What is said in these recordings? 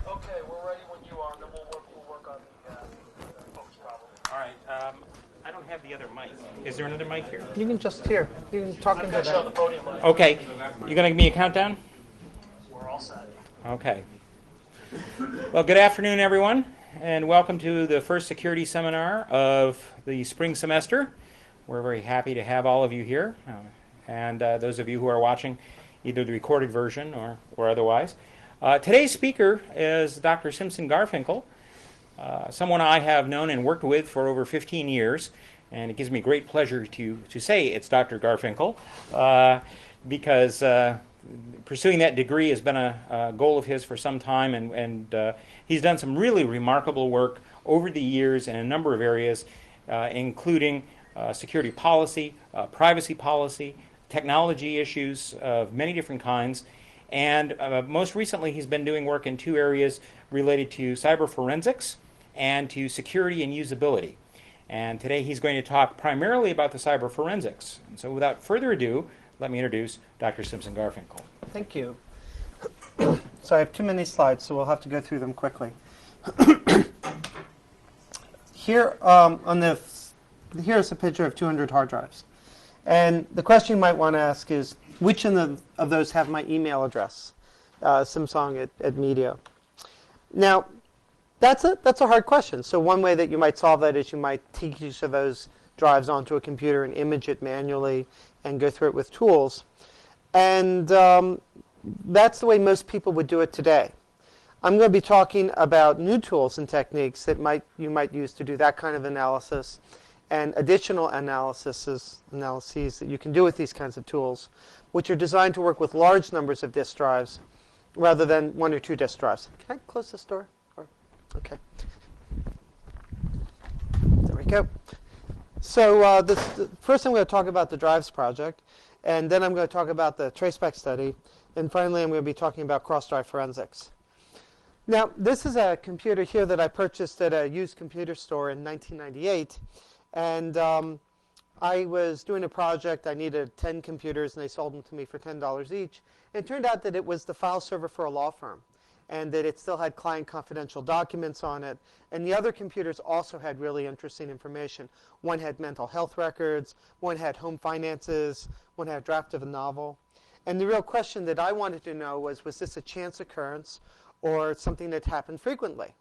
Okay, we're ready when you are, and then we'll work on the folks problem. All right. I don't have the other mic. Is there another mic here? You can just hear. You can talk I'm into going to show the that. podium mic. Okay. You gonna give me a countdown? We're all set. Okay. Well, good afternoon, everyone, and welcome to the first security seminar of the spring semester. We're very happy to have all of you here, and those of you who are watching either the recorded version or otherwise. Today's speaker is Dr. Simpson Garfinkel, someone I have known and worked with for over 15 years, and it gives me great pleasure to say it's Dr. Garfinkel, because pursuing that degree has been a goal of his for some time, and he's done some really remarkable work over the years in a number of areas, including security policy, privacy policy, technology issues of many different kinds, and most recently he's been doing work in two areas related to cyber forensics and to security and usability. And today he's going to talk primarily about the cyber forensics. And so without further ado, let me introduce Dr. Simpson Garfinkel. Thank you. So I have too many slides, so we'll have to go through them quickly. Here here's a picture of 200 hard drives. And the question you might want to ask is, which of those have my email address, simsong at Media? Now, that's a hard question. So one way that you might solve that is you might take each of those drives onto a computer and image it manually and go through it with tools. And that's the way most people would do it today. I'm going to be talking about new tools and techniques that you might use to do that kind of analysis, and additional analyses that you can do with these kinds of tools, which are designed to work with large numbers of disk drives rather than one or two disk drives. Can I close this door? Okay. There we go. So first I'm going to talk about the drives project, and then I'm going to talk about the traceback study, and finally I'm going to be talking about cross-drive forensics. Now, this is a computer here that I purchased at a used computer store in 1998, and I was doing a project. I needed 10 computers, and they sold them to me for $10 each. It turned out that it was the file server for a law firm, and that it still had client confidential documents on it. And the other computers also had really interesting information. One had mental health records, one had home finances, one had a draft of a novel. And the real question that I wanted to know was this a chance occurrence or something that happened frequently?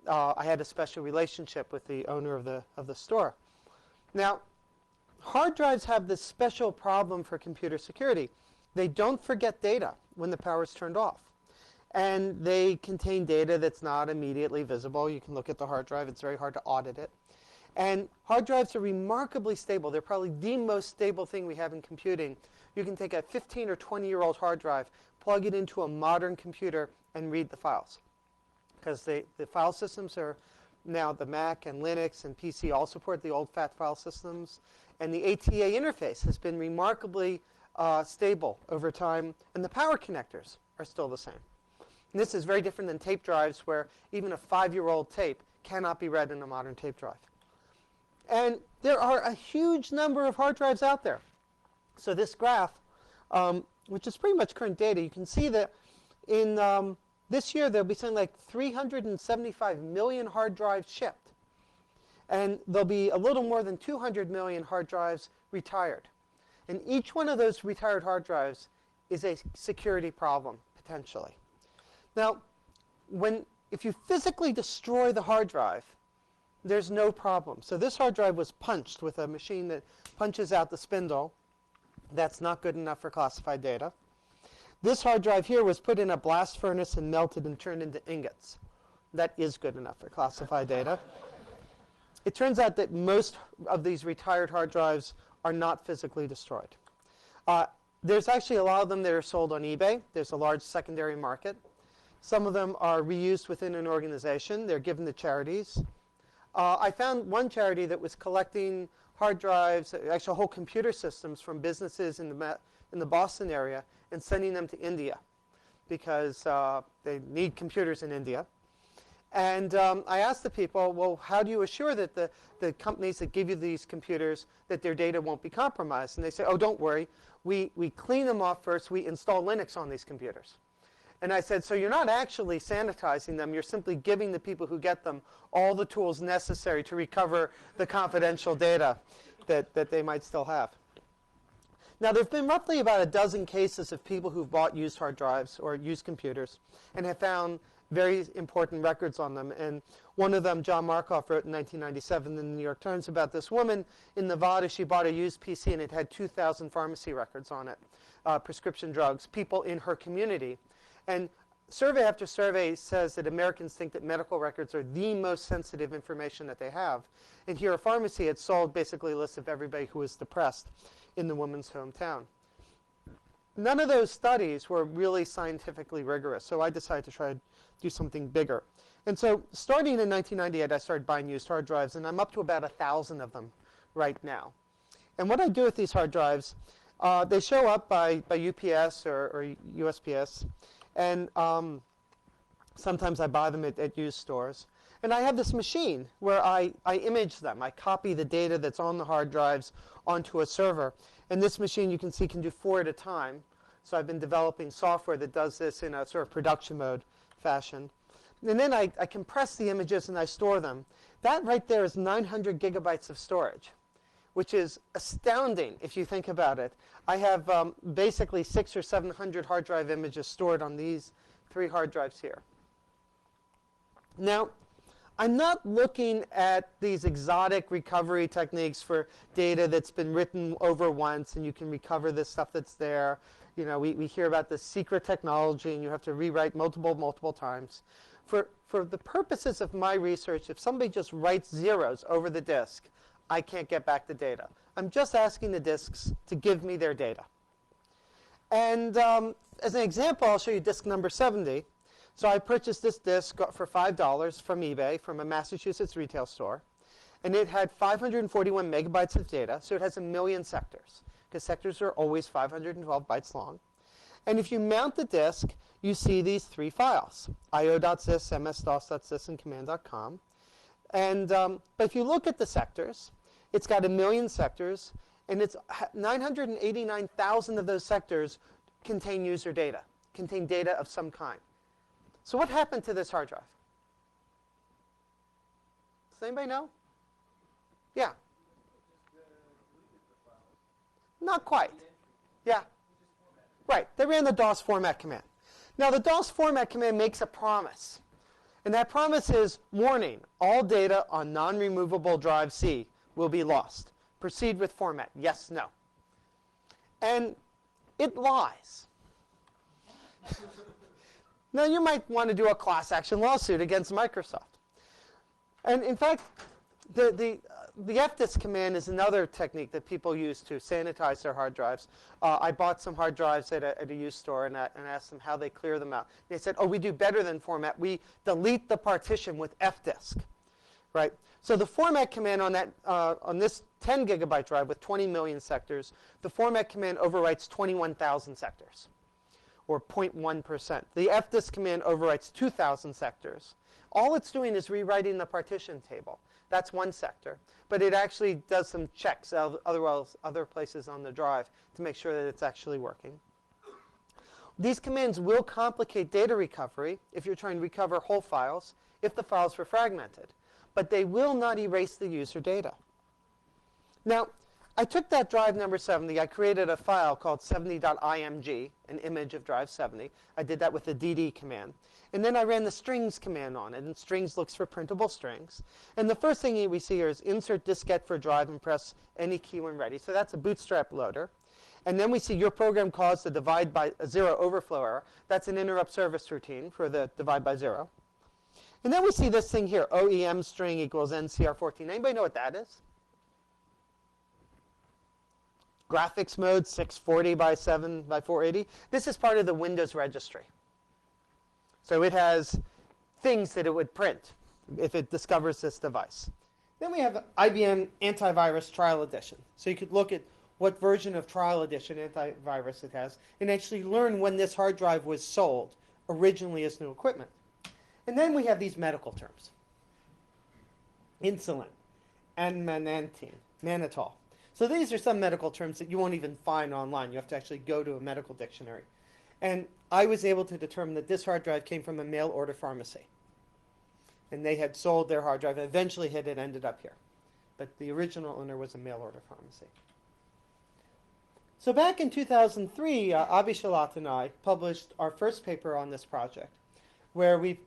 I had a special relationship with the owner of the store. Now, hard drives have this special problem for computer security. They don't forget data when the power is turned off. And they contain data that's not immediately visible. You can look at the hard drive. It's very hard to audit it. And hard drives are remarkably stable. They're probably the most stable thing we have in computing. You can take a 15 or 20-year-old hard drive, plug it into a modern computer, and read the files. Because the file systems are now, the Mac and Linux and PC all support the old fat file systems. And the ATA interface has been remarkably stable over time. And the power connectors are still the same. And this is very different than tape drives, where even a 5-year-old tape cannot be read in a modern tape drive. And there are a huge number of hard drives out there. So this graph, which is pretty much current data, you can see that in this year there'll be something like 375 million hard drives shipped. And there'll be a little more than 200 million hard drives retired. And each one of those retired hard drives is a security problem, potentially. Now, if you physically destroy the hard drive, there's no problem. So this hard drive was punched with a machine that punches out the spindle. That's not good enough for classified data. This hard drive here was put in a blast furnace and melted and turned into ingots. That is good enough for classified data. It turns out that most of these retired hard drives are not physically destroyed. There's actually a lot of them that are sold on eBay. There's a large secondary market. Some of them are reused within an organization. They're given to charities. I found one charity that was collecting hard drives, actually whole computer systems from businesses in the Boston area, and sending them to India because they need computers in India. And I asked the people, well, how do you assure that the companies that give you these computers, that their data won't be compromised? And they say, oh, don't worry. We clean them off first. We install Linux on these computers. And I said, so you're not actually sanitizing them. You're simply giving the people who get them all the tools necessary to recover the confidential data that they might still have. Now, there have been roughly about a dozen cases of people who've bought used hard drives or used computers and have found very important records on them. And one of them, John Markoff, wrote in 1997 in the New York Times about this woman in Nevada. She bought a used PC, and it had 2,000 pharmacy records on it, prescription drugs, people in her community. And survey after survey says that Americans think that medical records are the most sensitive information that they have. And here, a pharmacy had sold basically a list of everybody who was depressed in the woman's hometown. None of those studies were really scientifically rigorous, so I decided to try to do something bigger. And so starting in 1998, I started buying used hard drives, and I'm up to about 1,000 of them right now. And what I do with these hard drives, they show up by UPS or USPS, and sometimes I buy them at used stores. And I have this machine where I image them. I copy the data that's on the hard drives onto a server. And this machine, you can see, can do 4 at a time. So I've been developing software that does this in a sort of production mode fashion. And then I compress the images and I store them. That right there is 900 gigabytes of storage, which is astounding if you think about it. I have basically 600 or 700 hard drive images stored on these 3 hard drives here. Now, I'm not looking at these exotic recovery techniques for data that's been written over once and you can recover this stuff that's there. You know, we hear about this secret technology and you have to rewrite multiple times. For the purposes of my research, if somebody just writes zeros over the disk, I can't get back the data. I'm just asking the disks to give me their data. And as an example, I'll show you disk number 70. So I purchased this disk for $5 from eBay from a Massachusetts retail store. And it had 541 megabytes of data, so it has 1 million sectors, because sectors are always 512 bytes long. And if you mount the disk, you see these 3 files, io.sys, ms-dos.sys, and command.com. And but if you look at the sectors, it's got 1 million sectors, and it's 989,000 of those sectors contain user data, contain data of some kind. So what happened to this hard drive? Does anybody know? Yeah. Not quite. Yeah. Right. They ran the DOS format command. Now, the DOS format command makes a promise. And that promise is, warning, all data on non-removable drive C will be lost. Proceed with format. Yes, no. And it lies. Now, you might want to do a class action lawsuit against Microsoft. And in fact, the fdisk command is another technique that people use to sanitize their hard drives. I bought some hard drives at a used store and asked them how they clear them out. They said, oh, we do better than format. We delete the partition with fdisk. Right? So the format command on that on this 10 gigabyte drive with 20 million sectors, the format command overwrites 21,000 sectors, or 0.1%. The fdisk command overwrites 2,000 sectors. All it's doing is rewriting the partition table. That's one sector. But it actually does some checks other places on the drive to make sure that it's actually working. These commands will complicate data recovery if you're trying to recover whole files, if the files were fragmented. But they will not erase the user data. Now, I took that drive number 70. I created a file called 70.img, an image of drive 70. I did that with the dd command. And then I ran the strings command on it. And strings looks for printable strings. And the first thing we see here is insert diskette for drive and press any key when ready. So that's a bootstrap loader. And then we see your program caused the divide by zero overflow error. That's an interrupt service routine for the divide by zero. And then we see this thing here, OEM string equals NCR14. Anybody know what that is? Graphics mode 640 by 7 by 480. This is part of the Windows registry. So it has things that it would print if it discovers this device. Then we have IBM Antivirus Trial Edition. So you could look at what version of Trial Edition antivirus it has and actually learn when this hard drive was sold originally as new equipment. And then we have these medical terms. Insulin, ammanantine, mannitol. So these are some medical terms that you won't even find online. You have to actually go to a medical dictionary. And I was able to determine that this hard drive came from a mail order pharmacy. And they had sold their hard drive and eventually had it ended up here. But the original owner was a mail order pharmacy. So back in 2003, Abhishalat and I published our first paper on this project, where we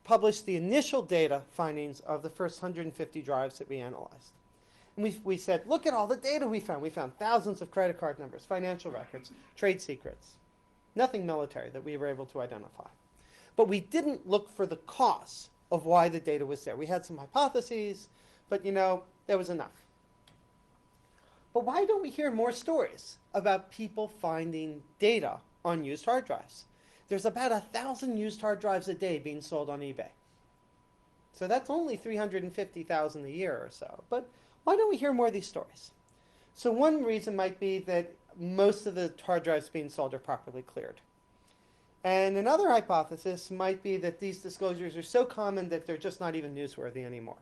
published the initial data findings of the first 150 drives that we analyzed. And we said, look at all the data we found. We found thousands of credit card numbers, financial records, trade secrets, nothing military that we were able to identify. But we didn't look for the cause of why the data was there. We had some hypotheses, but there was enough. But why don't we hear more stories about people finding data on used hard drives? There's about 1,000 used hard drives a day being sold on eBay. So that's only 350,000 a year or so. But why don't we hear more of these stories? So one reason might be that most of the hard drives being sold are properly cleared. And another hypothesis might be that these disclosures are so common that they're just not even newsworthy anymore.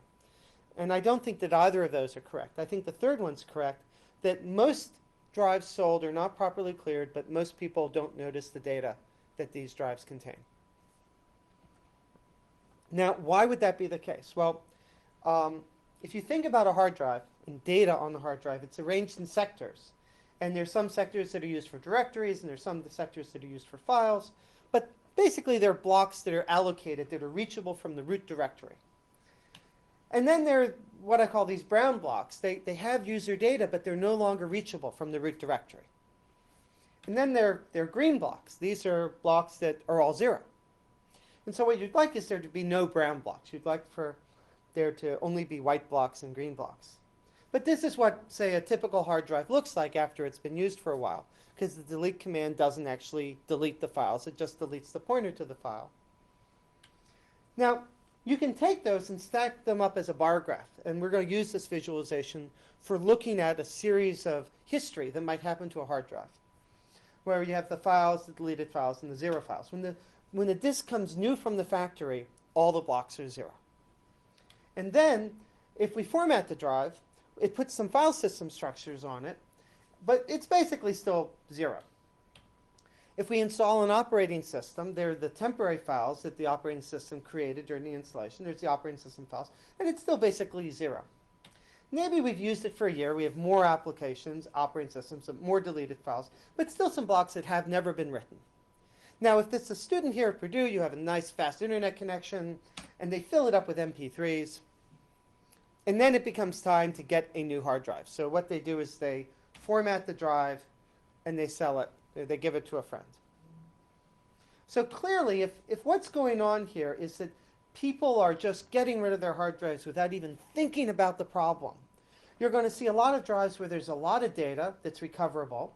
And I don't think that either of those are correct. I think the third one's correct, that most drives sold are not properly cleared, but most people don't notice the data that these drives contain. Now, why would that be the case? Well, if you think about a hard drive and data on the hard drive, it's arranged in sectors. And there's some sectors that are used for directories, and there's some sectors that are used for files. But basically, they're blocks that are allocated, that are reachable from the root directory. And then there are what I call these brown blocks. They have user data, but they're no longer reachable from the root directory. And then there are green blocks. These are blocks that are all 0. And so what you'd like is there to be no brown blocks. You'd like for there to only be white blocks and green blocks. But this is what, say, a typical hard drive looks like after it's been used for a while, because the delete command doesn't actually delete the files. It just deletes the pointer to the file. Now, you can take those and stack them up as a bar graph. And we're going to use this visualization for looking at a series of history that might happen to a hard drive, where you have the files, the deleted files, and the 0 files. When the disk comes new from the factory, all the blocks are 0. And then, if we format the drive, it puts some file system structures on it, but it's basically still 0. If we install an operating system, they're the temporary files that the operating system created during the installation. There's the operating system files, and it's still basically 0. Maybe we've used it for a year. We have more applications, operating systems, more deleted files, but still some blocks that have never been written. Now, if it's a student here at Purdue, you have a nice fast internet connection, and they fill it up with MP3s, and then it becomes time to get a new hard drive. So what they do is they format the drive, and they sell it. They give it to a friend. So clearly, if what's going on here is that people are just getting rid of their hard drives without even thinking about the problem, you're going to see a lot of drives where there's a lot of data that's recoverable,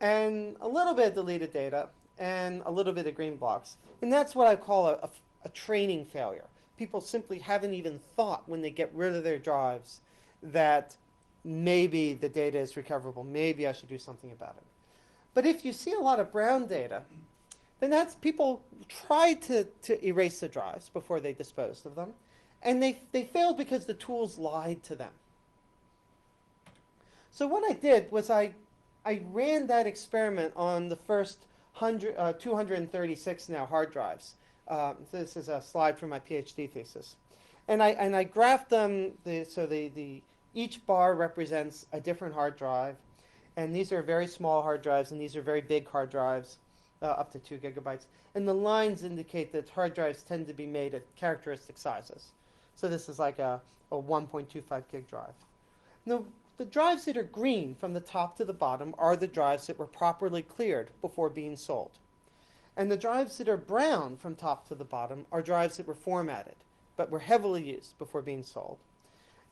and a little bit of deleted data, and a little bit of green blocks. And that's what I call a training failure. People simply haven't even thought when they get rid of their drives that maybe the data is recoverable, maybe I should do something about it. But if you see a lot of brown data, then that's people tried to erase the drives before they disposed of them, and they failed because the tools lied to them. So what I did was I ran that experiment on the first 236 now hard drives. This is a slide from my PhD thesis. And I graphed them, each bar represents a different hard drive. And these are very small hard drives, and these are very big hard drives, up to 2 gigabytes. And the lines indicate that hard drives tend to be made at characteristic sizes. So this is like a 1.25 gig drive. Now, the drives that are green from the top to the bottom are the drives that were properly cleared before being sold. And the drives that are brown from top to the bottom are drives that were formatted, but were heavily used before being sold.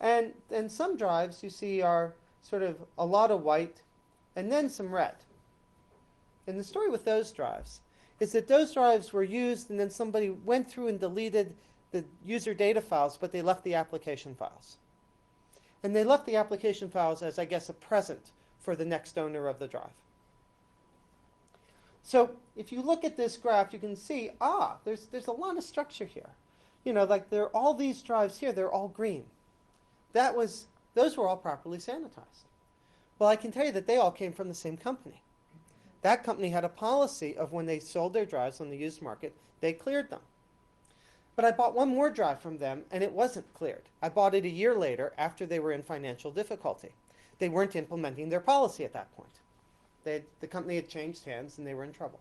And some drives you see are sort of a lot of white and then some red. And the story with those drives is that those drives were used and then somebody went through and deleted the user data files, but they left the application files. And they left the application files as, I guess, a present for the next owner of the drive. So if you look at this graph, you can see, there's a lot of structure here. Like there are all these drives here, they're all green. Those were all properly sanitized. Well, I can tell you that they all came from the same company. That company had a policy of when they sold their drives on the used market, they cleared them. But I bought one more drive from them, and it wasn't cleared. I bought it a year later after they were in financial difficulty. They weren't implementing their policy at that point. The company had changed hands, and they were in trouble.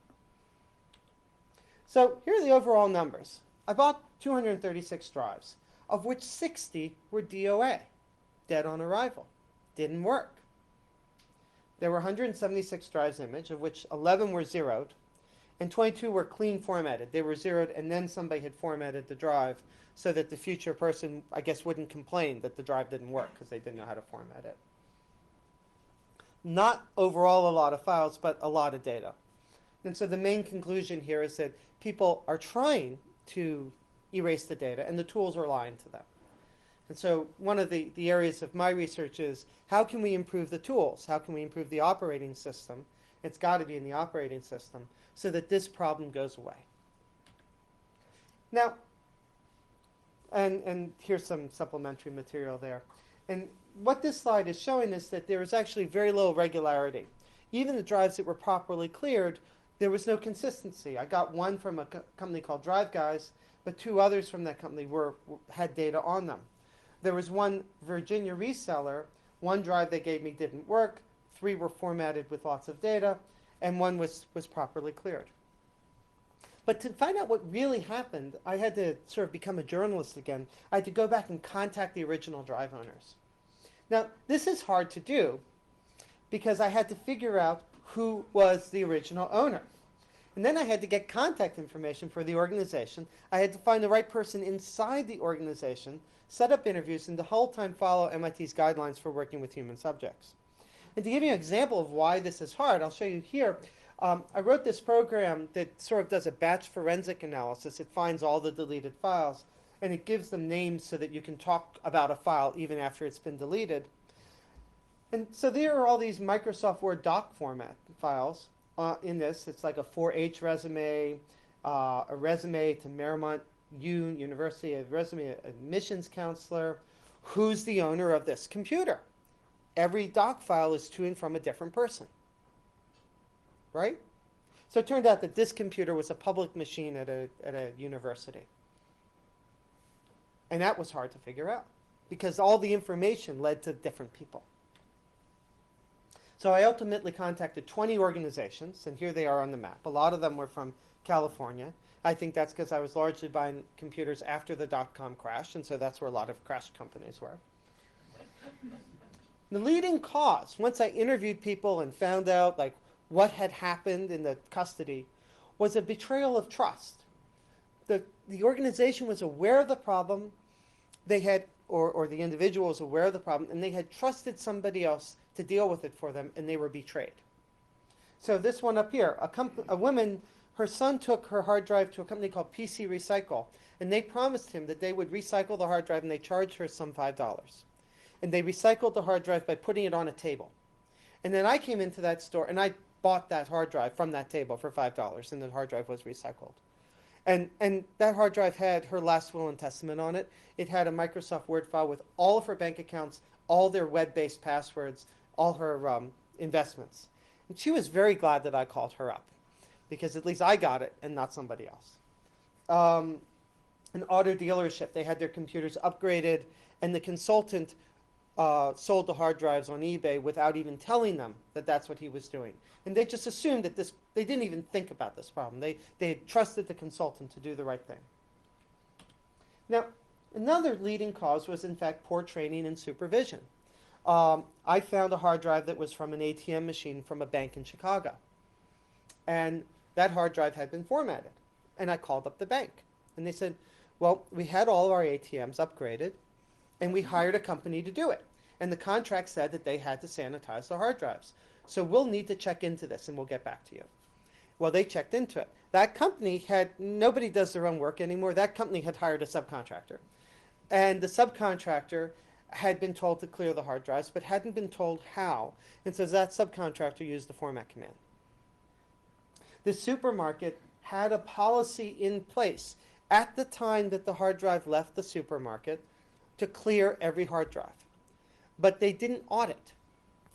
So here are the overall numbers. I bought 236 drives, of which 60 were DOA, dead on arrival. Didn't work. There were 176 drives image, of which 11 were zeroed, and 22 were clean formatted. They were zeroed, and then somebody had formatted the drive so that the future person, I guess, wouldn't complain that the drive didn't work because they didn't know how to format it. Not overall a lot of files, but a lot of data. And so the main conclusion here is that people are trying to erase the data, and the tools are lying to them. And so one of the areas of my research is, how can we improve the tools? How can we improve the operating system? It's got to be in the operating system so that this problem goes away. Now, and here's some supplementary material there. And what this slide is showing is that there is actually very little regularity. Even the drives that were properly cleared, there was no consistency. I got one from a company called Drive Guys, but two others from that company had data on them. There was one Virginia reseller. One drive they gave me didn't work. 3 were formatted with lots of data, and 1 was properly cleared. But to find out what really happened, I had to sort of become a journalist again. I had to go back and contact the original drive owners. Now, this is hard to do because I had to figure out who was the original owner. And then I had to get contact information for the organization. I had to find the right person inside the organization, set up interviews, and the whole time follow MIT's guidelines for working with human subjects. And to give you an example of why this is hard, I'll show you here. I wrote this program that sort of does a batch forensic analysis. It finds all the deleted files, and it gives them names so that you can talk about a file even after it's been deleted. And so there are all these Microsoft Word doc format files in this. It's like a 4-H resume, a resume to Marymount University, a resume, admissions counselor. Who's the owner of this computer? Every doc file is to and from a different person, right? So it turned out that this computer was a public machine at a university. And that was hard to figure out because all the information led to different people. So I ultimately contacted 20 organizations, and here they are on the map. A lot of them were from California. I think that's because I was largely buying computers after the dot-com crash, and so that's where a lot of crash companies were. The leading cause, once I interviewed people and found out like what had happened in the custody, was a betrayal of trust. The organization was aware of the problem, they had, or the individual was aware of the problem, and they had trusted somebody else to deal with it for them, and they were betrayed. So this one up here, a woman, her son took her hard drive to a company called PC Recycle, and they promised him that they would recycle the hard drive, and they charged her some $5. And they recycled the hard drive by putting it on a table. And then I came into that store, and I bought that hard drive from that table for $5, and the hard drive was recycled. And that hard drive had her last will and testament on it. It had a Microsoft Word file with all of her bank accounts, all their web-based passwords, all her investments. And she was very glad that I called her up, because at least I got it and not somebody else. An auto dealership, they had their computers upgraded, and the consultant sold the hard drives on eBay without even telling them that that's what he was doing. And they just assumed that they didn't even think about this problem. They had trusted the consultant to do the right thing. Now, another leading cause was, in fact, poor training and supervision. I found a hard drive that was from an ATM machine from a bank in Chicago. And that hard drive had been formatted. And I called up the bank. And they said, well, we had all of our ATMs upgraded, and we hired a company to do it. And the contract said that they had to sanitize the hard drives. So we'll need to check into this, and we'll get back to you. Well, they checked into it. That company nobody does their own work anymore. That company had hired a subcontractor. And the subcontractor had been told to clear the hard drives, but hadn't been told how. And so that subcontractor used the format command. The supermarket had a policy in place at the time that the hard drive left the supermarket to clear every hard drive. But they didn't audit.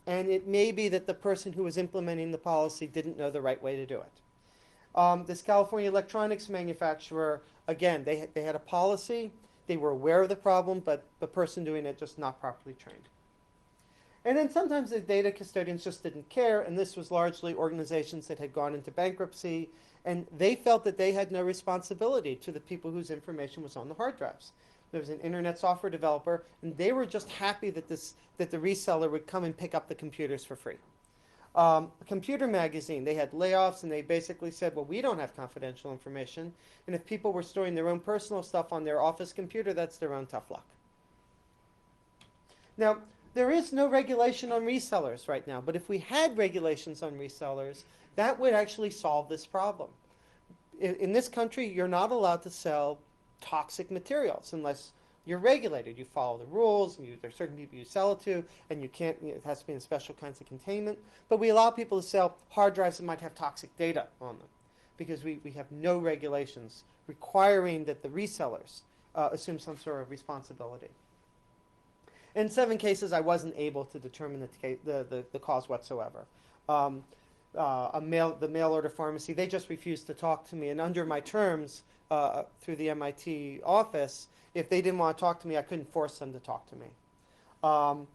And it may be that the person who was implementing the policy didn't know the right way to do it. This California electronics manufacturer, again, they had a policy. They were aware of the problem, but the person doing it just not properly trained. And then sometimes the data custodians just didn't care, and this was largely organizations that had gone into bankruptcy, and they felt that they had no responsibility to the people whose information was on the hard drives. There was an internet software developer, and they were just happy that the reseller would come and pick up the computers for free. A computer magazine, they had layoffs, and they basically said, well, we don't have confidential information, and if people were storing their own personal stuff on their office computer, that's their own tough luck. Now, there is no regulation on resellers right now, but if we had regulations on resellers, that would actually solve this problem. In this country, you're not allowed to sell toxic materials unless you're regulated. You follow the rules, and there's certain people you sell it to, and you can't, it has to be in special kinds of containment. But we allow people to sell hard drives that might have toxic data on them because we have no regulations requiring that the resellers assume some sort of responsibility. In 7 cases, I wasn't able to determine the cause whatsoever. The mail order pharmacy, they just refused to talk to me. And under my terms through the MIT office, if they didn't want to talk to me, I couldn't force them to talk to me.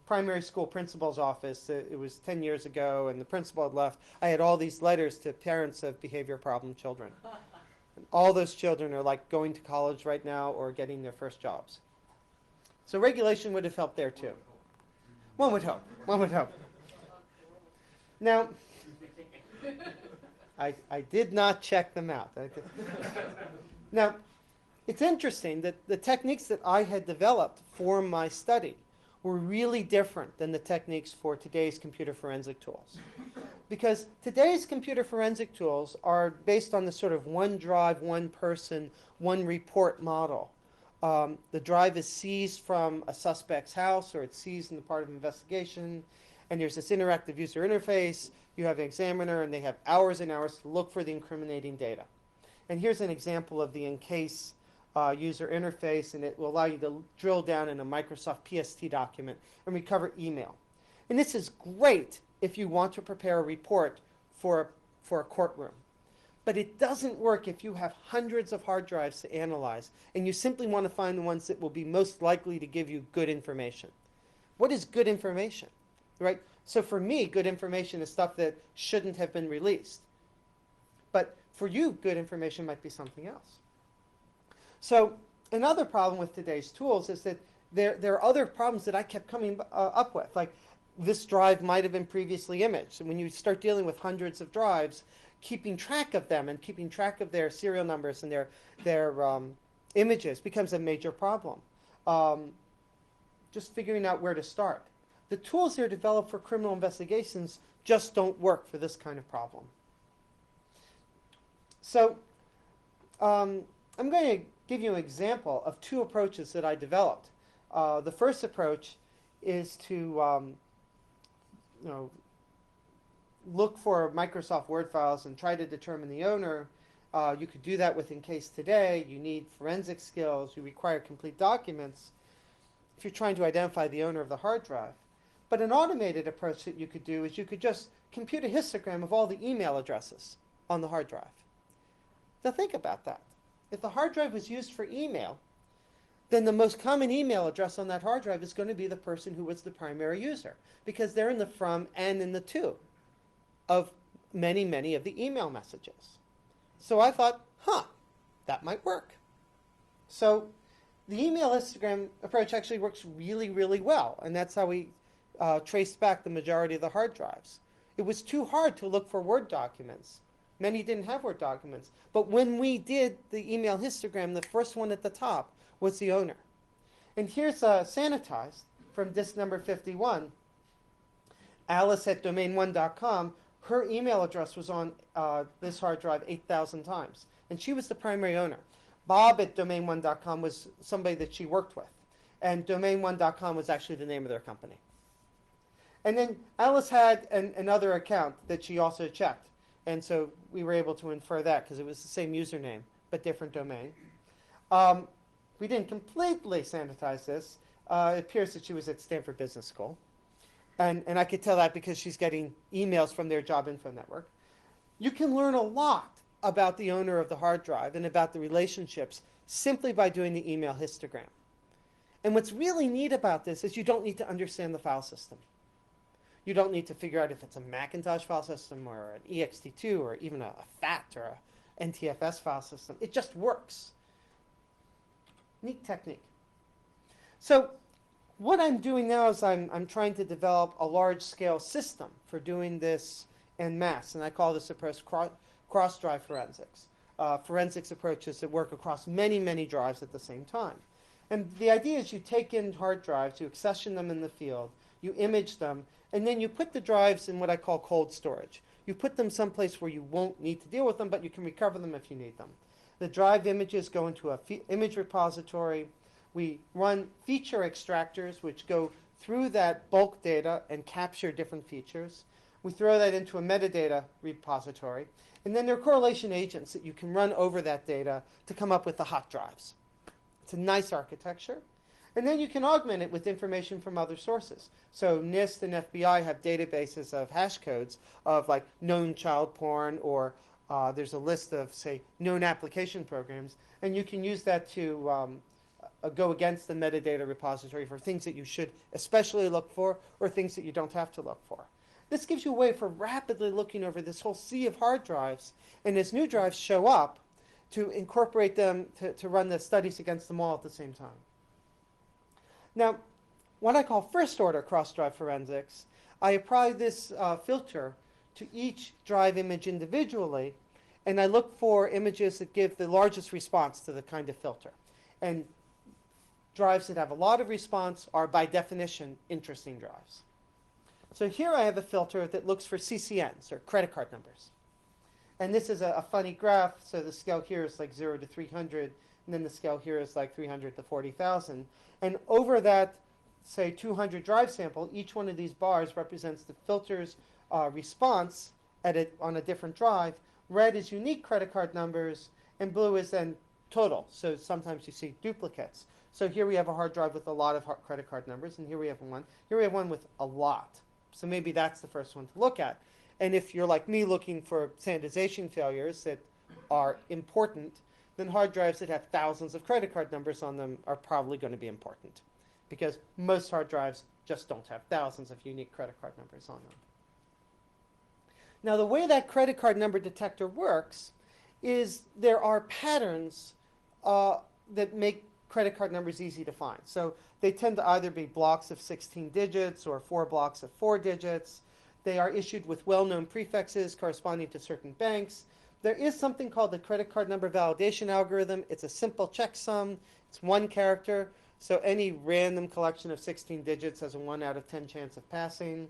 Primary school principal's office, it was 10 years ago, and the principal had left. I had all these letters to parents of behavior problem children. And all those children are like going to college right now or getting their first jobs. So regulation would have helped there too. One would hope. One would hope. Now, I did not check them out. Now, it's interesting that the techniques that I had developed for my study were really different than the techniques for today's computer forensic tools. Because today's computer forensic tools are based on the sort of one drive, one person, one report model. The drive is seized from a suspect's house, or it's seized in the part of an investigation, and there's this interactive user interface. You have an examiner, and they have hours and hours to look for the incriminating data. And here's an example of the in-case user interface, and it will allow you to drill down in a Microsoft PST document and recover email. And this is great if you want to prepare a report for a courtroom. But it doesn't work if you have hundreds of hard drives to analyze, and you simply want to find the ones that will be most likely to give you good information. What is good information, right? So for me, good information is stuff that shouldn't have been released. But for you, good information might be something else. So another problem with today's tools is that there are other problems that I kept coming up with. Like, this drive might have been previously imaged. And when you start dealing with hundreds of drives, keeping track of them and keeping track of their serial numbers and their images becomes a major problem. Just figuring out where to start. The tools that are developed for criminal investigations just don't work for this kind of problem. So I'm going to give you an example of 2 approaches that I developed. The first approach is to look for Microsoft Word files and try to determine the owner. You could do that with In-Case today. You need forensic skills. You require complete documents if you're trying to identify the owner of the hard drive. But an automated approach that you could do is you could just compute a histogram of all the email addresses on the hard drive. Now think about that. If the hard drive was used for email, then the most common email address on that hard drive is going to be the person who was the primary user, because they're in the from and in the to of many, many of the email messages. So I thought, that might work. So the email histogram approach actually works really, really well, and that's how we traced back the majority of the hard drives. It was too hard to look for Word documents. Many didn't have Word documents. But when we did the email histogram, the first one at the top was the owner. And here's sanitized from disk number 51. Alice at domain1.com, her email address was on this hard drive 8,000 times. And she was the primary owner. Bob at domain1.com was somebody that she worked with. And domain1.com was actually the name of their company. And then Alice had another account that she also checked. And so we were able to infer that because it was the same username, but different domain. We didn't completely sanitize this. It appears that she was at Stanford Business School. and I could tell that because she's getting emails from their job info network. You can learn a lot about the owner of the hard drive and about the relationships simply by doing the email histogram. And what's really neat about this is you don't need to understand the file system. You don't need to figure out if it's a Macintosh file system or an ext2 or even a FAT or a NTFS file system. It just works. Neat technique. So what I'm doing now is I'm trying to develop a large-scale system for doing this en masse, and I call this approach cross-drive forensics. Forensics approaches that work across many, many drives at the same time. And the idea is you take in hard drives, you accession them in the field, you image them, and then you put the drives in what I call cold storage. You put them someplace where you won't need to deal with them, but you can recover them if you need them. The drive images go into a image repository. We run feature extractors, which go through that bulk data and capture different features. We throw that into a metadata repository. And then there are correlation agents that you can run over that data to come up with the hot drives. It's a nice architecture. And then you can augment it with information from other sources. So NIST and FBI have databases of hash codes of like known child porn, or there's a list of, say, known application programs. And you can use that to go against the metadata repository for things that you should especially look for or things that you don't have to look for. This gives you a way for rapidly looking over this whole sea of hard drives, and as new drives show up, to incorporate them to run the studies against them all at the same time. Now, what I call first-order cross-drive forensics, I apply this filter to each drive image individually, and I look for images that give the largest response to the kind of filter. And drives that have a lot of response are, by definition, interesting drives. So here I have a filter that looks for CCNs, or credit card numbers. And this is a funny graph. So the scale here is like 0 to 300, and then the scale here is like 300 to 40,000. And over that, say, 200 drive sample, each one of these bars represents the filter's response on a different drive. Red is unique credit card numbers, and blue is then total. So sometimes you see duplicates. So here we have a hard drive with a lot of credit card numbers, and here we have one. Here we have one with a lot. So maybe that's the first one to look at. And if you're like me looking for sanitization failures that are important, then hard drives that have thousands of credit card numbers on them are probably going to be important, because most hard drives just don't have thousands of unique credit card numbers on them. Now, the way that credit card number detector works is there are patterns that make credit card numbers easy to find. So they tend to either be blocks of 16 digits or 4 blocks of 4 digits. They are issued with well-known prefixes corresponding to certain banks. There is something called the credit card number validation algorithm. It's a simple checksum. It's one character. So any random collection of 16 digits has a 1 out of 10 chance of passing.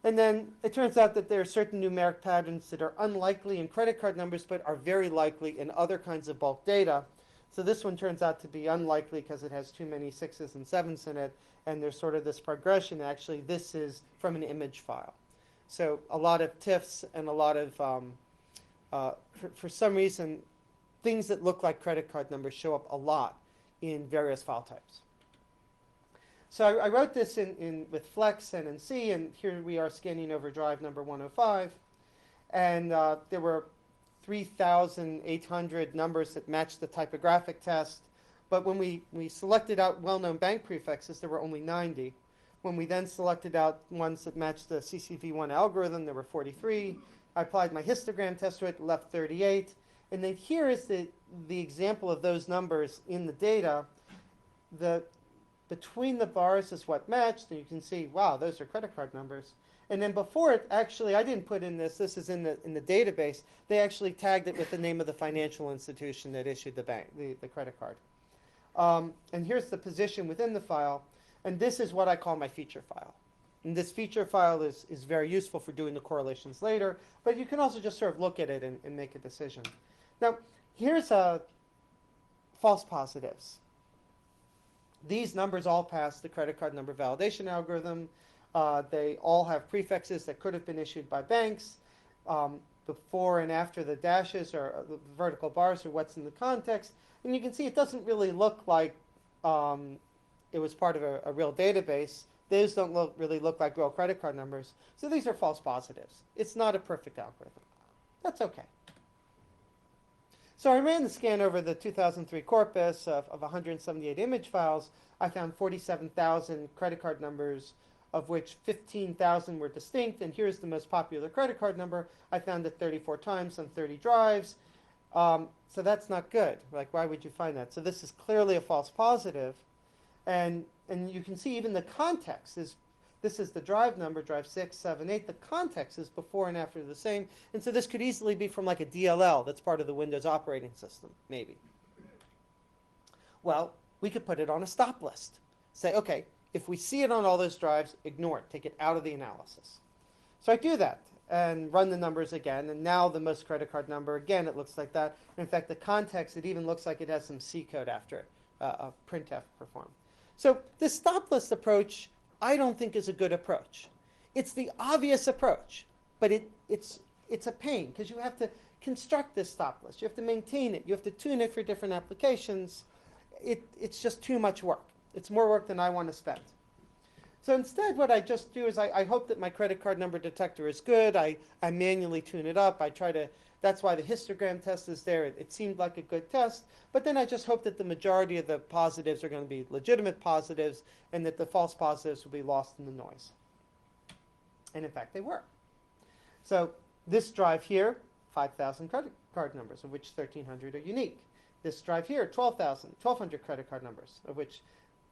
And then it turns out that there are certain numeric patterns that are unlikely in credit card numbers but are very likely in other kinds of bulk data. So this one turns out to be unlikely because it has too many 6s and 7s in it, and there's sort of this progression. Actually, this is from an image file. So a lot of TIFFs and a lot of, for some reason, things that look like credit card numbers show up a lot in various file types. So I wrote this with Flex and in C, and here we are scanning over drive number 105. And there were 3,800 numbers that matched the typographic test. But when we selected out well-known bank prefixes, there were only 90. When we then selected out ones that matched the CCV1 algorithm, there were 43. I applied my histogram test to it, left 38. And then here is the example of those numbers in the data. Between the bars is what matched, and you can see, wow, those are credit card numbers. And then before it, actually, I didn't put in this. This is in the database. They actually tagged it with the name of the financial institution that issued the credit card. And here's the position within the file. And this is what I call my feature file. And this feature file is very useful for doing the correlations later. But you can also just sort of look at it and make a decision. Now, here's false positives. These numbers all pass the credit card number validation algorithm. They all have prefixes that could have been issued by banks. Before and after the dashes or the vertical bars are what's in the context. And you can see it doesn't really look like it was part of a real database. Those don't really look like real credit card numbers. So these are false positives. It's not a perfect algorithm. That's okay. So I ran the scan over the 2003 corpus of 178 image files. I found 47,000 credit card numbers, of which 15,000 were distinct. And here's the most popular credit card number. I found it 34 times on 30 drives. So that's not good. Like, why would you find that? So this is clearly a false positive. And you can see even the context is, this is the drive number, drive 6, 7, 8. The context is before and after the same. And so this could easily be from like a DLL that's part of the Windows operating system, maybe. Well, we could put it on a stop list. Say, okay, if we see it on all those drives, ignore it. Take it out of the analysis. So I do that and run the numbers again. And now the most credit card number, again, it looks like that. In fact, the context, it even looks like it has some C code after it, a printf performed. So this stop list approach, I don't think is a good approach. It's the obvious approach, but it's a pain because you have to construct this stop list. You have to maintain it. You have to tune it for different applications. It's just too much work. It's more work than I want to spend. So instead, what I just do is I hope that my credit card number detector is good. I manually tune it up. I try to, that's why the histogram test is there. It seemed like a good test. But then I just hope that the majority of the positives are going to be legitimate positives and that the false positives will be lost in the noise. And in fact, they were. So this drive here, 5,000 credit card numbers, of which 1,300 are unique. This drive here, 1,200 credit card numbers, of which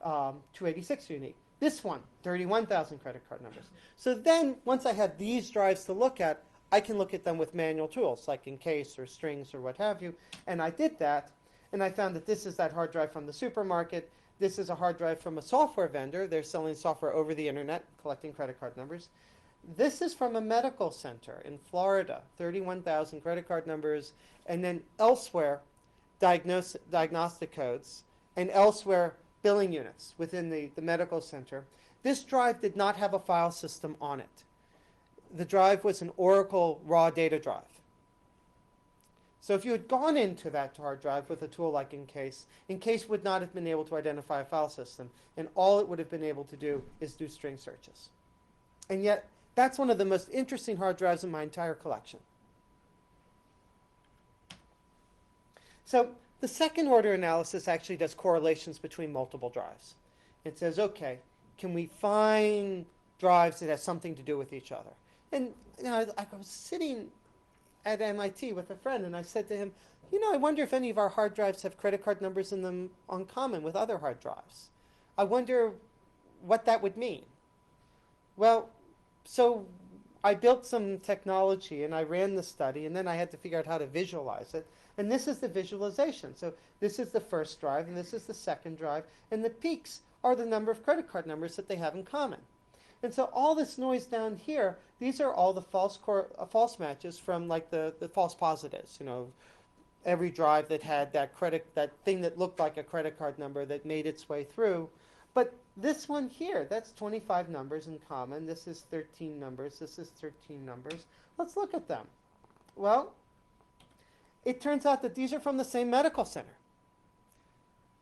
286 are unique. This one, 31,000 credit card numbers. So then, once I have these drives to look at, I can look at them with manual tools, like encase or strings or what have you. And I did that, and I found that this is that hard drive from the supermarket. This is a hard drive from a software vendor. They're selling software over the internet, collecting credit card numbers. This is from a medical center in Florida, 31,000 credit card numbers, and then elsewhere, diagnostic codes, and elsewhere, billing units within the medical center. This drive did not have a file system on it. The drive was an Oracle raw data drive. So if you had gone into that hard drive with a tool like encase would not have been able to identify a file system, and all it would have been able to do is do string searches. And yet, that's one of the most interesting hard drives in my entire collection. So the second order analysis actually does correlations between multiple drives. It says, okay, can we find drives that have something to do with each other? And I was sitting at MIT with a friend, and I said to him, I wonder if any of our hard drives have credit card numbers in them in common with other hard drives. I wonder what that would mean. Well, so I built some technology, and I ran the study, and then I had to figure out how to visualize it. And this is the visualization. So this is the first drive, and this is the second drive. And the peaks are the number of credit card numbers that they have in common. And so all this noise down here, these are all the false matches from like the false positives. Every drive that had that thing that looked like a credit card number that made its way through. But this one here, that's 25 numbers in common. This is 13 numbers. This is 13 numbers. Let's look at them. Well, it turns out that these are from the same medical center.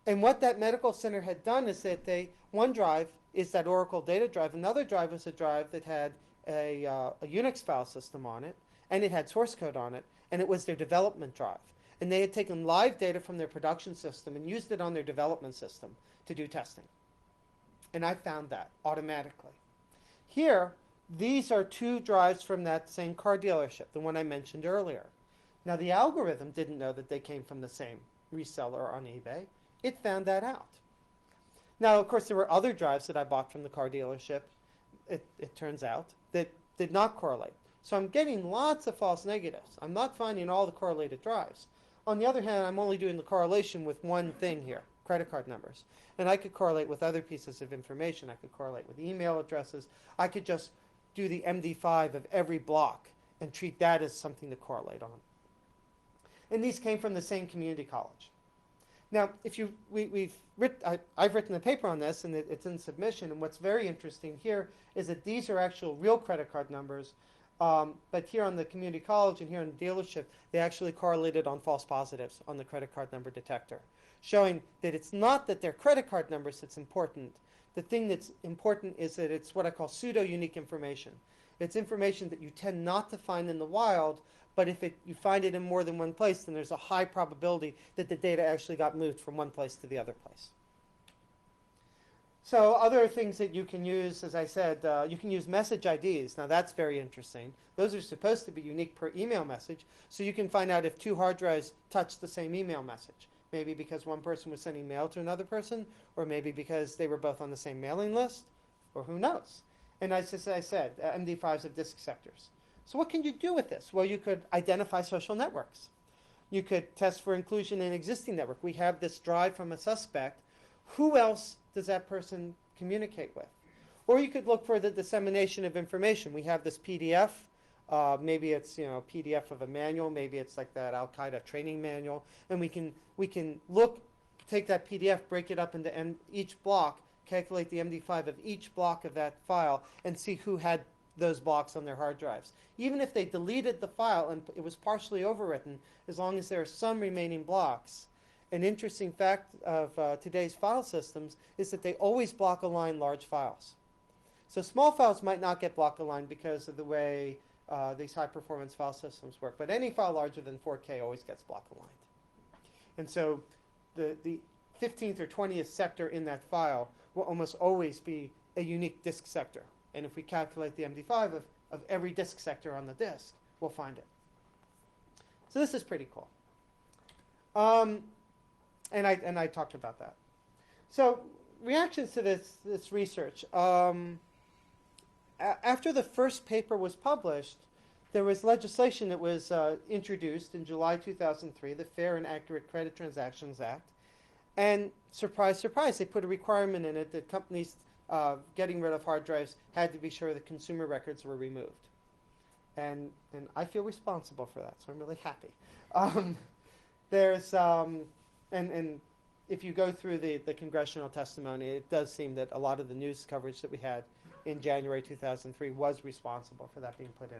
And what that medical center had done is that one drive is that Oracle data drive. Another drive was a drive that had a Unix file system on it, and it had source code on it, and it was their development drive. And they had taken live data from their production system and used it on their development system to do testing. And I found that automatically. Here, these are two drives from that same car dealership, the one I mentioned earlier. Now, the algorithm didn't know that they came from the same reseller on eBay. It found that out. Now, of course, there were other drives that I bought from the car dealership, it turns out, that did not correlate. So I'm getting lots of false negatives. I'm not finding all the correlated drives. On the other hand, I'm only doing the correlation with one thing here, credit card numbers. And I could correlate with other pieces of information. I could correlate with email addresses. I could just do the MD5 of every block and treat that as something to correlate on. And these came from the same community college. Now, I've written a paper on this, and it's in submission. And what's very interesting here is that these are actual real credit card numbers. But here on the community college and here on the dealership, they actually correlated on false positives on the credit card number detector, showing that it's not that they're credit card numbers that's important, the thing that's important is that it's what I call pseudo-unique information. It's information that you tend not to find in the wild, but if you find it in more than one place, then there's a high probability that the data actually got moved from one place to the other place. So other things that you can use, as I said, you can use message IDs. Now that's very interesting. Those are supposed to be unique per email message, so you can find out if two hard drives touch the same email message. Maybe because one person was sending mail to another person, or maybe because they were both on the same mailing list, or who knows. And as I said, MD5s have disk sectors. So what can you do with this? Well, you could identify social networks. You could test for inclusion in existing network. We have this drive from a suspect. Who else does that person communicate with? Or you could look for the dissemination of information. We have this PDF. Maybe it's a PDF of a manual. Maybe it's like that Al-Qaeda training manual. And we can take that PDF, break it up into each block, calculate the MD5 of each block of that file, and see who had those blocks on their hard drives. Even if they deleted the file and it was partially overwritten, as long as there are some remaining blocks. An interesting fact of today's file systems is that they always block align large files. So small files might not get block aligned because of the way these high-performance file systems work, but any file larger than 4K always gets block aligned. And so the 15th or 20th sector in that file will almost always be a unique disk sector. And if we calculate the MD5 of every disk sector on the disk, we'll find it. So this is pretty cool. And I talked about that. So reactions to this research. After the first paper was published, there was legislation that was introduced in July 2003, the Fair and Accurate Credit Transactions Act. And surprise, surprise, they put a requirement in it that companies getting rid of hard drives had to be sure that consumer records were removed. And I feel responsible for that, so I'm really happy. And if you go through the congressional testimony, it does seem that a lot of the news coverage that we had in January 2003 was responsible for that being put in.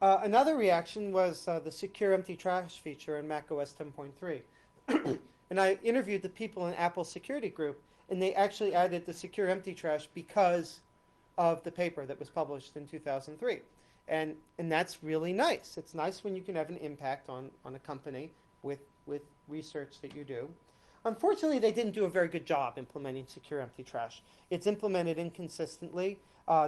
Another reaction was the secure empty trash feature in macOS 10.3. And I interviewed the people in Apple's security group, and they actually added the secure empty trash because of the paper that was published in 2003. And that's really nice. It's nice when you can have an impact on a company with research that you do. Unfortunately, they didn't do a very good job implementing secure empty trash. It's implemented inconsistently.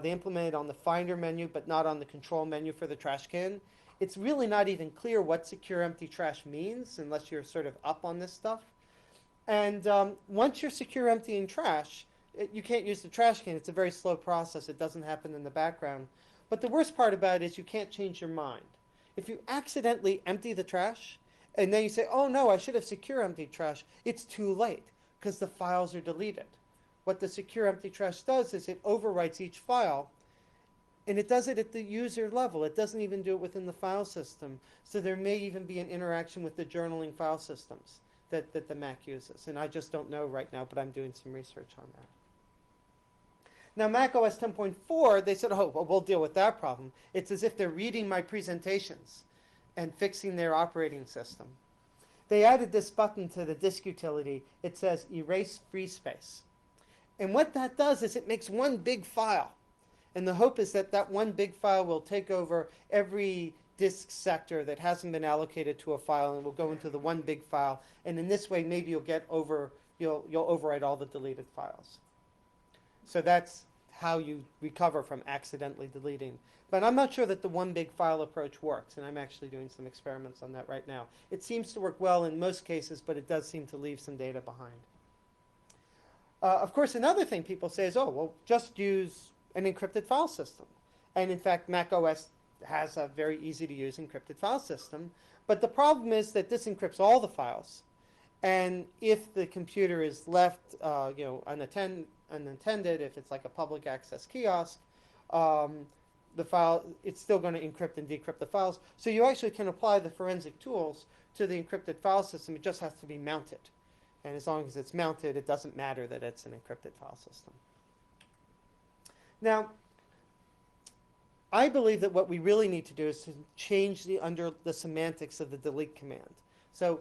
They implemented on the Finder menu, but not on the control menu for the trash can. It's really not even clear what secure empty trash means unless you're sort of up on this stuff. And once you're secure emptying trash, you can't use the trash can. It's a very slow process. It doesn't happen in the background. But the worst part about it is you can't change your mind. If you accidentally empty the trash, and then you say, oh no, I should have secure emptied trash, it's too late because the files are deleted. What the secure empty trash does is it overwrites each file, and it does it at the user level. It doesn't even do it within the file system. So there may even be an interaction with the journaling file systems that the Mac uses. And I just don't know right now, but I'm doing some research on that. Now, macOS 10.4, they said, oh, well, we'll deal with that problem. It's as if they're reading my presentations and fixing their operating system. They added this button to the disk utility. It says erase free space. And what that does is it makes one big file. And the hope is that that one big file will take over every disk sector that hasn't been allocated to a file and will go into the one big file. And in this way, maybe you'll overwrite all the deleted files. So that's how you recover from accidentally deleting. But I'm not sure that the one big file approach works, and I'm actually doing some experiments on that right now. It seems to work well in most cases, but it does seem to leave some data behind. Of course, another thing people say is, oh, well, just use an encrypted file system. And in fact, macOS has a very easy-to-use encrypted file system. But the problem is that this encrypts all the files. And if the computer is left unattended, if it's like a public access kiosk, the file, it's still going to encrypt and decrypt the files. So you actually can apply the forensic tools to the encrypted file system. It just has to be mounted. And as long as it's mounted, it doesn't matter that it's an encrypted file system. Now, I believe that what we really need to do is to change the semantics of the delete command. So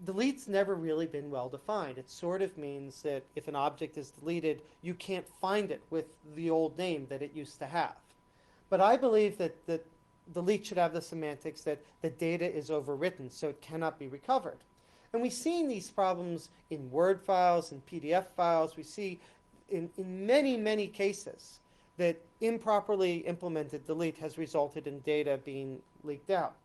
delete's never really been well defined. It sort of means that if an object is deleted, you can't find it with the old name that it used to have. But I believe that delete should have the semantics that the data is overwritten, so it cannot be recovered. And we've seen these problems in Word files and PDF files. We see in many, many cases that improperly implemented delete has resulted in data being leaked out.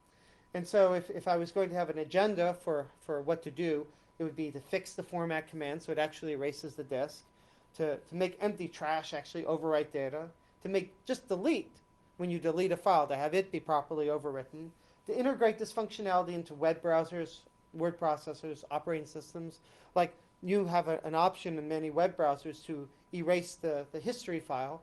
And so if I was going to have an agenda for what to do, it would be to fix the format command so it actually erases the disk, to make empty trash actually overwrite data, to make just delete when you delete a file, to have it be properly overwritten, to integrate this functionality into web browsers, word processors, operating systems. Like you have an option in many web browsers to erase the history file,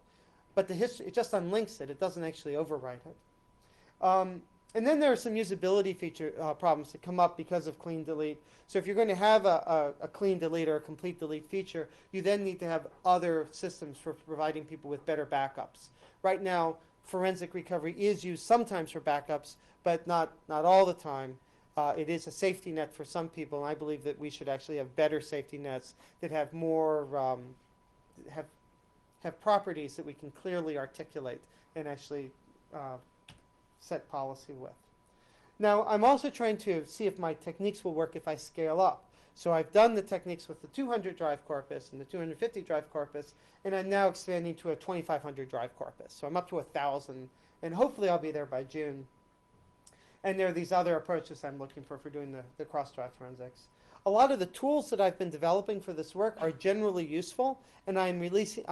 but the history, it just unlinks it. It doesn't actually overwrite it. And then there are some usability feature problems that come up because of clean delete. So if you're going to have a clean delete or a complete delete feature, you then need to have other systems for providing people with better backups. Right now, forensic recovery is used sometimes for backups, but not all the time. It is a safety net for some people, and I believe that we should actually have better safety nets that have more have properties that we can clearly articulate and actually set policy with. Now, I'm also trying to see if my techniques will work if I scale up. So I've done the techniques with the 200 drive corpus and the 250 drive corpus, and I'm now expanding to a 2,500 drive corpus. So I'm up to 1,000, and hopefully I'll be there by June. And there are these other approaches I'm looking for doing the cross-drive forensics. A lot of the tools that I've been developing for this work are generally useful, and I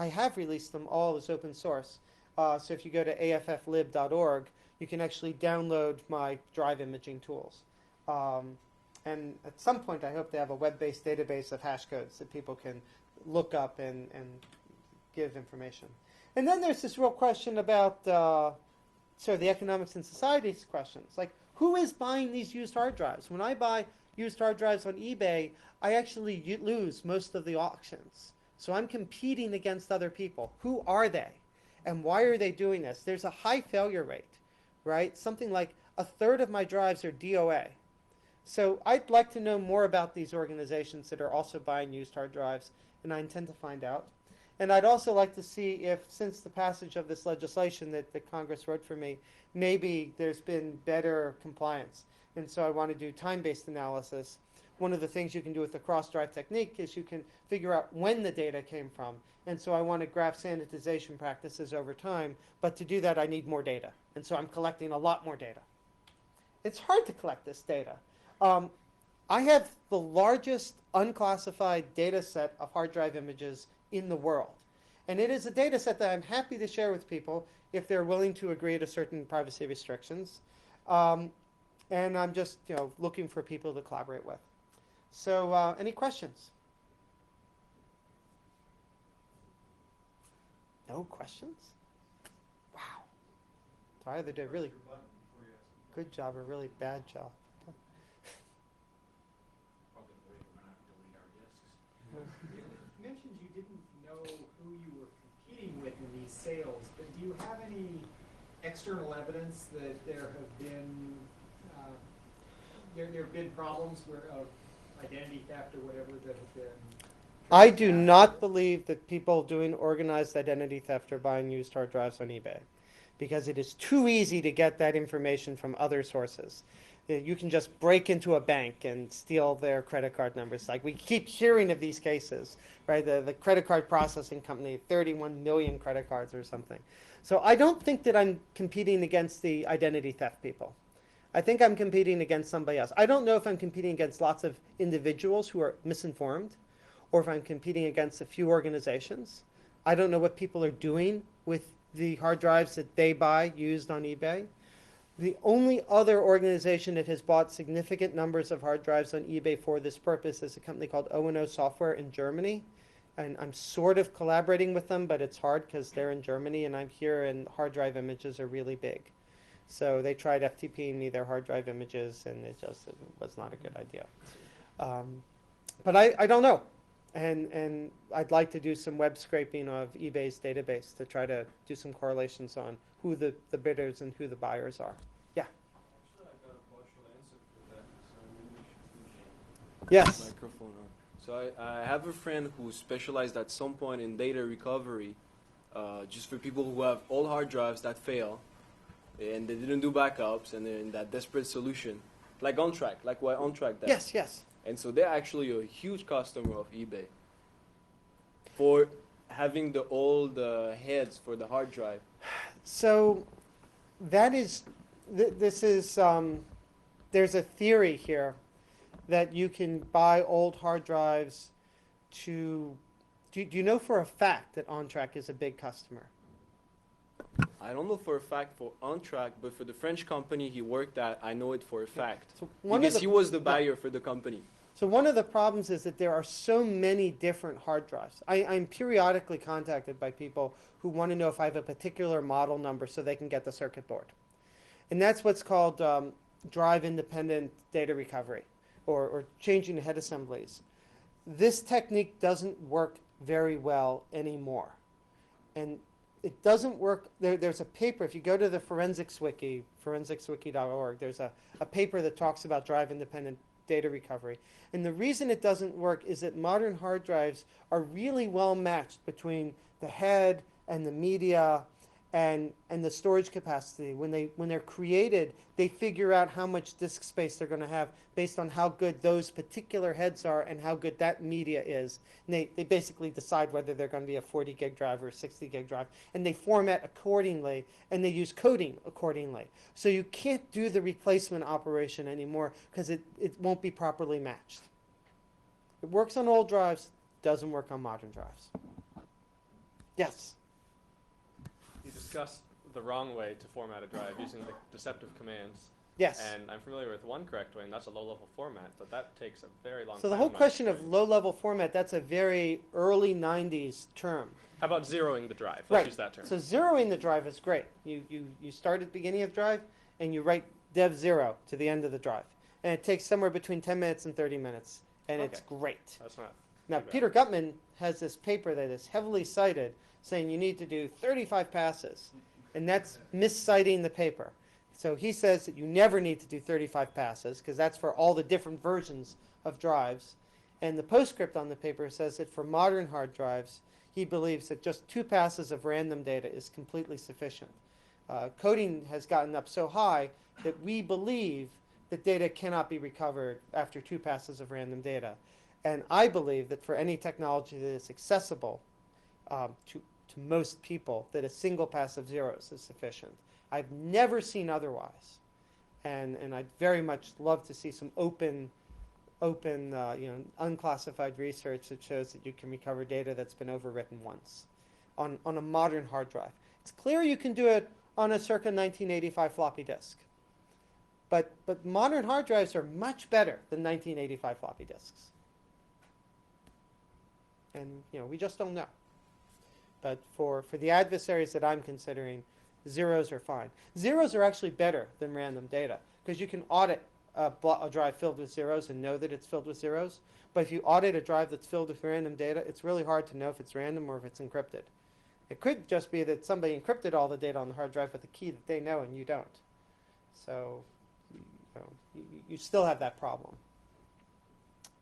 have released them all as open source. So if you go to afflib.org, you can actually download my drive imaging tools. And at some point, I hope to have a web-based database of hash codes that people can look up and give information. And then there's this real question about sort of the economics and societies questions. Like, who is buying these used hard drives? When I buy used hard drives on eBay, I actually lose most of the auctions. So I'm competing against other people. Who are they? And why are they doing this? There's a high failure rate, right? Something like 1/3 of my drives are DOA. So I'd like to know more about these organizations that are also buying used hard drives, and I intend to find out. And I'd also like to see if, since the passage of this legislation that the Congress wrote for me, maybe there's been better compliance. And so I want to do time-based analysis. One of the things you can do with the cross-drive technique is you can figure out when the data came from. And so I want to graph sanitization practices over time. But to do that, I need more data. And so I'm collecting a lot more data. It's hard to collect this data. I have the largest unclassified data set of hard drive images in the world. And it is a data set that I'm happy to share with people if they're willing to agree to certain privacy restrictions. And I'm just looking for people to collaborate with. So any questions? No questions? Wow. So I either did a really good job or a really bad job. You mentioned you didn't know who you were competing with in these sales, but do you have any external evidence that there have been there have been problems of identity theft or whatever that have been? I do not believe that people doing organized identity theft are buying used hard drives on eBay, because it is too easy to get that information from other sources. You can just break into a bank and steal their credit card numbers. Like, we keep hearing of these cases, right? The credit card processing company, 31 million credit cards or something. So I don't think that I'm competing against the identity theft people. I think I'm competing against somebody else. I don't know if I'm competing against lots of individuals who are misinformed, or if I'm competing against a few organizations. I don't know what people are doing with the hard drives that they buy used on eBay. The only other organization that has bought significant numbers of hard drives on eBay for this purpose is a company called O&O Software in Germany. And I'm sort of collaborating with them, but it's hard because they're in Germany and I'm here, and hard drive images are really big. So they tried FTPing me their hard drive images, and it was not a good idea. But I don't know. And I'd like to do some web scraping of eBay's database to try to do some correlations on who the bidders and who the buyers are. Yeah? Actually, I got a partial answer for that, so maybe we should Yes. Microphone on. So I have a friend who specialized at some point in data recovery, just for people who have old hard drives that fail, and they didn't do backups, and they're in that desperate solution, like OnTrack, like what OnTrack does. Yes, yes. And so they're actually a huge customer of eBay for having the old heads for the hard drive. So that is, this is, there's a theory here that you can buy old hard drives to, do you know for a fact that OnTrack is a big customer? I don't know for a fact for OnTrack, but for the French company he worked at, I know it for a fact. So Because he was the buyer for the company. So one of the problems is that there are so many different hard drives. I'm periodically contacted by people who want to know if I have a particular model number so they can get the circuit board. And that's what's called drive-independent data recovery, or changing the head assemblies. This technique doesn't work very well anymore. And it doesn't work. There's a paper, if you go to the forensics wiki, forensicswiki.org, there's a paper that talks about drive-independent data recovery. And the reason it doesn't work is that modern hard drives are really well matched between the head and the media and the storage capacity. When they're created, they figure out how much disk space they're going to have based on how good those particular heads are and how good that media is. And they basically decide whether they're going to be a 40 gig drive or a 60 gig drive. And they format accordingly, and they use coding accordingly. So you can't do the replacement operation anymore because it won't be properly matched. It works on old drives, doesn't work on modern drives. Yes? You discussed the wrong way to format a drive using the deceptive commands. Yes. And I'm familiar with one correct way, and that's a low-level format, but that takes a very long time. So the whole in my question of experience. low-level format, that's a very early 90s term. How about zeroing the drive? Let's Right. use that term. So zeroing the drive is great. You start at the beginning of drive, and you write dev 0 to the end of the drive. And it takes somewhere between 10 minutes and 30 minutes. And it's Okay. great. That's not Now, too bad. Peter Gutman has this paper that is heavily cited saying you need to do 35 passes. And that's misciting the paper. So he says that you never need to do 35 passes because that's for all the different versions of drives. And the postscript on the paper says that for modern hard drives, he believes that just 2 passes of random data is completely sufficient. Coding has gotten up so high that we believe that data cannot be recovered after 2 passes of random data. And I believe that for any technology that is accessible to most people, that a single pass of zeros is sufficient. I've never seen otherwise. And I'd very much love to see some open, unclassified research that shows that you can recover data that's been overwritten once on a modern hard drive. It's clear you can do it on a circa 1985 floppy disk. But modern hard drives are much better than 1985 floppy disks. And we just don't know. But for the adversaries that I'm considering, zeros are fine. Zeros are actually better than random data because you can audit a drive filled with zeros and know that it's filled with zeros. But if you audit a drive that's filled with random data, it's really hard to know if it's random or if it's encrypted. It could just be that somebody encrypted all the data on the hard drive with a key that they know and you don't. So you still have that problem.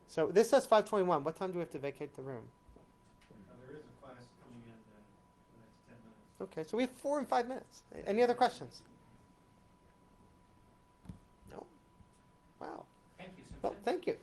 So this says 5:21. What time do we have to vacate the room? There is a class coming in the next 10 minutes. Okay, so we have 4 and 5 minutes. Any other questions? No? Wow. Thank you, Well, thank you.